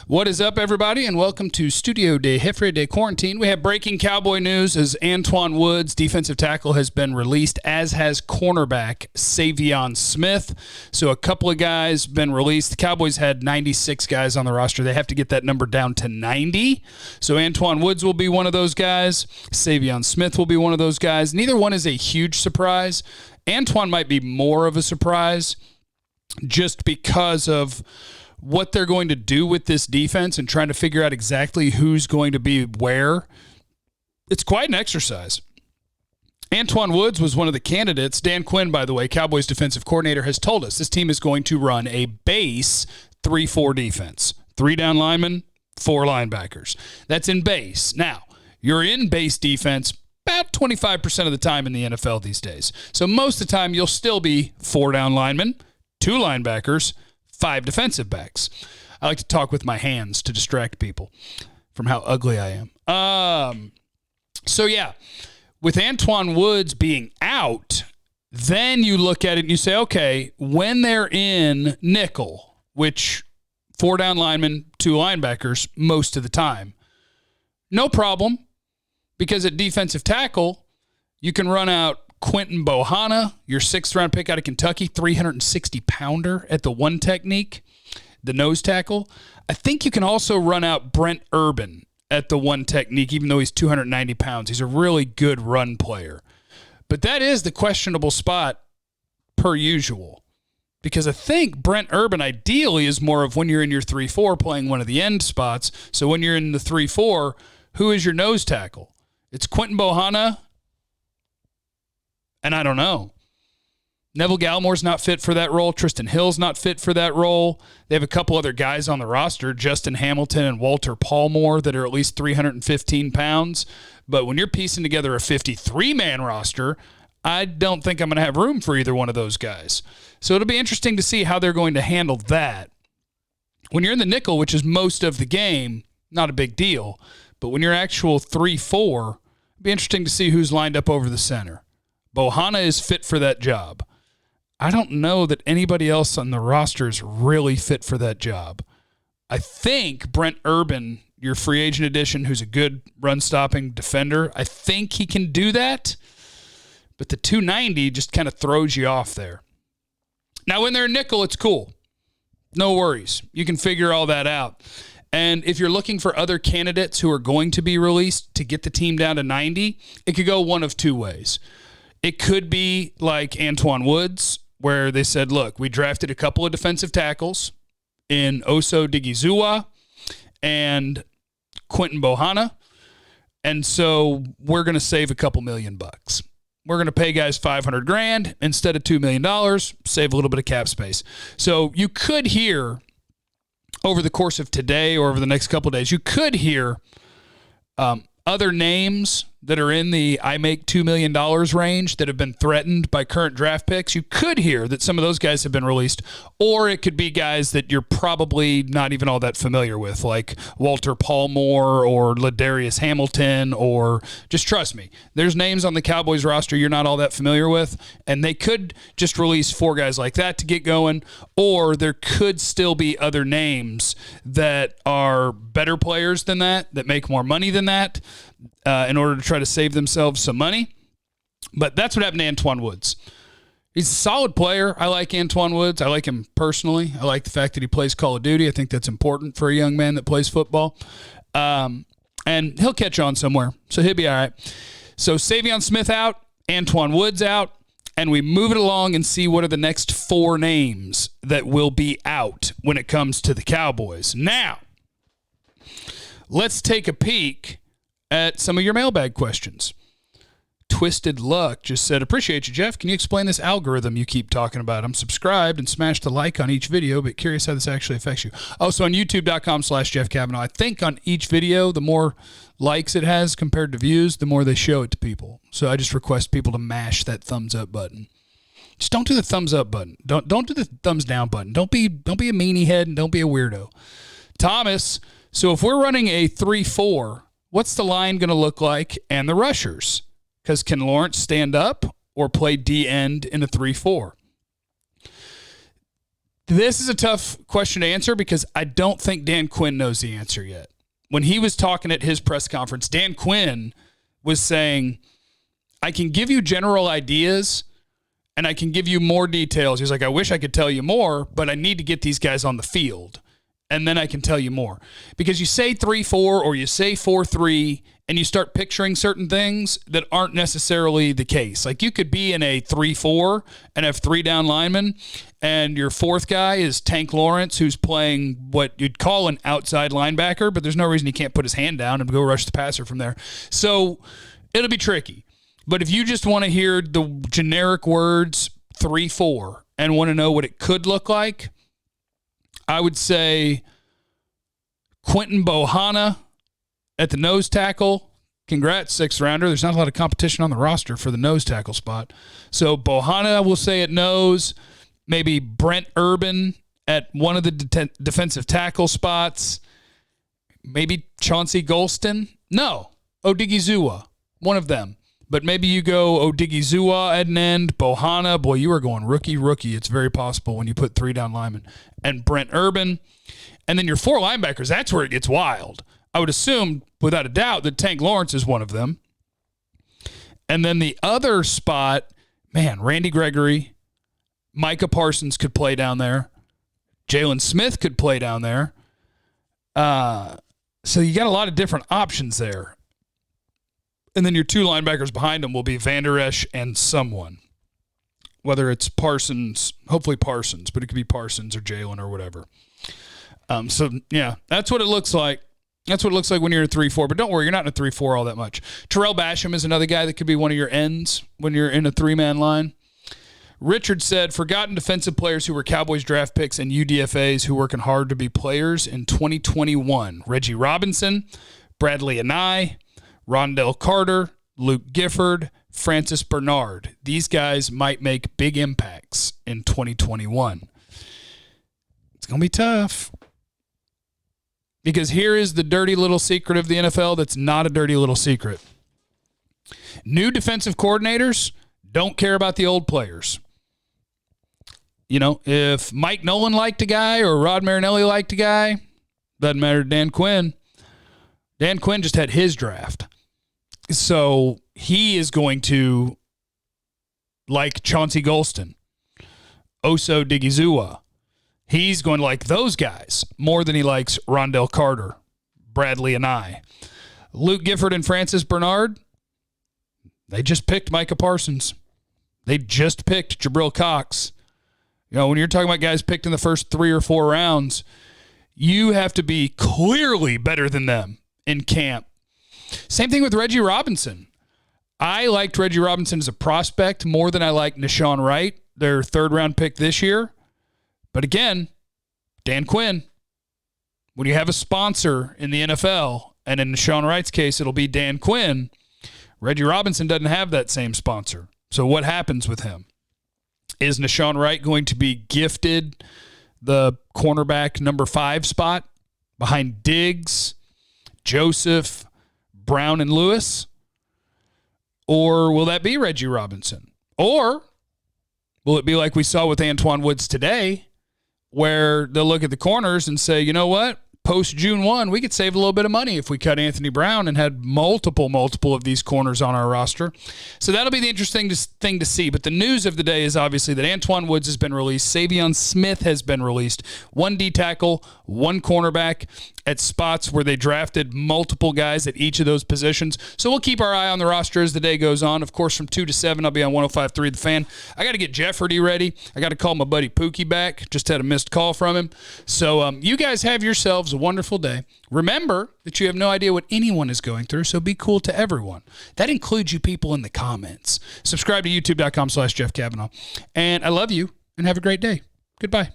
What is up, everybody, and welcome to Studio de Jefre de Quarantine. We have breaking Cowboy news as Antwaun Woods, defensive tackle, has been released, as has cornerback Savion Smith. So a couple of guys been released. The Cowboys had 96 guys on the roster. They have to get that number down to 90. So Antwaun Woods will be one of those guys. Savion Smith will be one of those guys. Neither one is a huge surprise. Antwaun might be more of a surprise just because of what they're going to do with this defense and trying to figure out exactly who's going to be where. It's quite an exercise. Antwaun Woods was one of the candidates. Dan Quinn, by the way, Cowboys defensive coordinator, has told us this team is going to run a base 3-4 defense. 3 down linemen, 4 linebackers. That's in base. Now, you're in base defense about 25% of the time in the NFL these days. So most of the time, you'll still be 4 down linemen, 2 linebackers, 5 defensive backs. I like to talk with my hands to distract people from how ugly I am. So yeah, with Antwaun Woods being out, then you look at it and you say, okay, when they're in nickel, which 4 down linemen, 2 linebackers most of the time, no problem, because at defensive tackle, you can run out Quinton Bohanna, your 6th-round pick out of Kentucky, 360-pounder at the one technique, the nose tackle. I think you can also run out Brent Urban at the one technique, even though he's 290 pounds. He's a really good run player. But that is the questionable spot per usual, because I think Brent Urban ideally is more of when you're in your 3-4 playing one of the end spots. So when you're in the 3-4, who is your nose tackle? It's Quinton Bohanna. And I don't know. Neville Gallimore's not fit for that role. Tristan Hill's not fit for that role. They have a couple other guys on the roster, Justin Hamilton and Walter Palmore, that are at least 315 pounds. But when you're piecing together a 53-man roster, I don't think I'm going to have room for either one of those guys. So it'll be interesting to see how they're going to handle that. When you're in the nickel, which is most of the game, not a big deal. But when you're actual 3-4, it'll be interesting to see who's lined up over the center. Bohanna is fit for that job. I don't know that anybody else on the roster is really fit for that job. I think Brent Urban, your free agent addition, who's a good run-stopping defender, I think he can do that. But the 290 just kind of throws you off there. Now, when they're nickel, it's cool. No worries. You can figure all that out. And if you're looking for other candidates who are going to be released to get the team down to 90, it could go one of 2 ways. It could be like Antwaun Woods, where they said, look, we drafted a couple of defensive tackles in Oso Digizua and Quinton Bohanna, and so we're going to save a couple $1 million. We're going to pay guys $500,000 instead of $2 million, save a little bit of cap space. So you could hear over the course of today or over the next couple of days, you could hear other names that are in the I make $2 million range that have been threatened by current draft picks. You could hear that some of those guys have been released, or it could be guys that you're probably not even all that familiar with, like Walter Palmore or Ladarius Hamilton, or just trust me, there's names on the Cowboys roster you're not all that familiar with, and they could just release 4 guys like that to get going, or there could still be other names that are better players than that make more money than that, in order to try to save themselves some money. But that's what happened to Antwaun Woods. He's a solid player. I like Antwaun Woods. I like him personally. I like the fact that he plays Call of Duty. I think that's important for a young man that plays football. And he'll catch on somewhere, so he'll be all right. So Savion Smith out, Antwaun Woods out, and we move it along and see what are the next 4 names that will be out when it comes to the Cowboys. Now, let's take a peek at some of your mailbag questions. Twisted Luck just said, appreciate you, Jeff. Can you explain this algorithm you keep talking about? I'm subscribed and smashed the like on each video, but curious how this actually affects you. Also on youtube.com/Jeff Cavanaugh. I think on each video, the more likes it has compared to views, the more they show it to people. So I just request people to mash that thumbs up button. Just don't do the thumbs up button. Don't do the thumbs down button. Don't be a meanie head and don't be a weirdo. Thomas, so if we're running a 3-4, what's the line going to look like and the rushers? Because can Lawrence stand up or play D-end in a 3-4? This is a tough question to answer because I don't think Dan Quinn knows the answer yet. When he was talking at his press conference, Dan Quinn was saying, I can give you general ideas and I can give you more details. He's like, I wish I could tell you more, but I need to get these guys on the field. And then I can tell you more. Because you say 3-4 or you say 4-3 and you start picturing certain things that aren't necessarily the case. Like you could be in a 3-4 and have 3 down linemen, and your fourth guy is Tank Lawrence, who's playing what you'd call an outside linebacker, but there's no reason he can't put his hand down and go rush the passer from there. So it'll be tricky. But if you just want to hear the generic words 3-4 and want to know what it could look like, I would say Quinton Bohanna at the nose tackle. Congrats, 6th rounder. There's not a lot of competition on the roster for the nose tackle spot. So Bohanna, we'll say at nose. Maybe Brent Urban at one of the defensive tackle spots. Maybe Chauncey Golston. No, Odigizua, one of them. But maybe you go Odigizua at an end, Bohanna. Boy, you are going rookie. It's very possible when you put 3 down linemen. And Brent Urban. And then your 4 linebackers, that's where it gets wild. I would assume, without a doubt, that Tank Lawrence is one of them. And then the other spot, man, Randy Gregory, Micah Parsons could play down there. Jalen Smith could play down there. So you got a lot of different options there. And then your 2 linebackers behind them will be Van Der Esch and someone. Whether it's Parsons, hopefully Parsons, but it could be Parsons or Jalen or whatever. So, yeah, that's what it looks like. That's what it looks like when you're in a 3-4. But don't worry, you're not in a 3-4 all that much. Terrell Basham is another guy that could be one of your ends when you're in a 3-man line. Richard said, forgotten defensive players who were Cowboys draft picks and UDFAs who working hard to be players in 2021. Reggie Robinson, Bradley Anai, Rondell Carter, Luke Gifford, Francis Bernard. These guys might make big impacts in 2021. It's going to be tough. Because here is the dirty little secret of the NFL that's not a dirty little secret. New defensive coordinators don't care about the old players. You know, if Mike Nolan liked a guy or Rod Marinelli liked a guy, doesn't matter to Dan Quinn. Dan Quinn just had his draft. So he is going to like Chauncey Golston, Oso Digizua. He's going to like those guys more than he likes Rondell Carter, Bradley Anai. Luke Gifford and Francis Bernard, they just picked Micah Parsons. They just picked Jabril Cox. You know, when you're talking about guys picked in the first 3 or 4 rounds, you have to be clearly better than them in camp. Same thing with Reggie Robinson. I liked Reggie Robinson as a prospect more than I liked Nashawn Wright, their 3rd-round pick this year. But again, Dan Quinn, when you have a sponsor in the NFL, and in Nashawn Wright's case, it'll be Dan Quinn, Reggie Robinson doesn't have that same sponsor. So what happens with him? Is Nashawn Wright going to be gifted the cornerback number 5 spot behind Diggs, Joseph, Brown, and Lewis? Or will that be Reggie Robinson? Or will it be like we saw with Antwaun Woods today, where they'll look at the corners and say, you know what? Post June 1, we could save a little bit of money if we cut Anthony Brown and had multiple of these corners on our roster. So that'll be the interesting thing to see. But the news of the day is obviously that Antwaun Woods has been released. Savion Smith has been released. 1 D tackle, 1 cornerback at spots where they drafted multiple guys at each of those positions. So we'll keep our eye on the roster as the day goes on. Of course, from 2 to 7, I'll be on 105.3 The Fan. I got to get Jefferty ready. I got to call my buddy Pookie back. Just had a missed call from him. So you guys have yourselves a wonderful day. Remember that you have no idea what anyone is going through, so be cool to everyone. That includes you people in the comments. Subscribe to youtube.com/Jeff Kavanaugh. And I love you, and have a great day. Goodbye.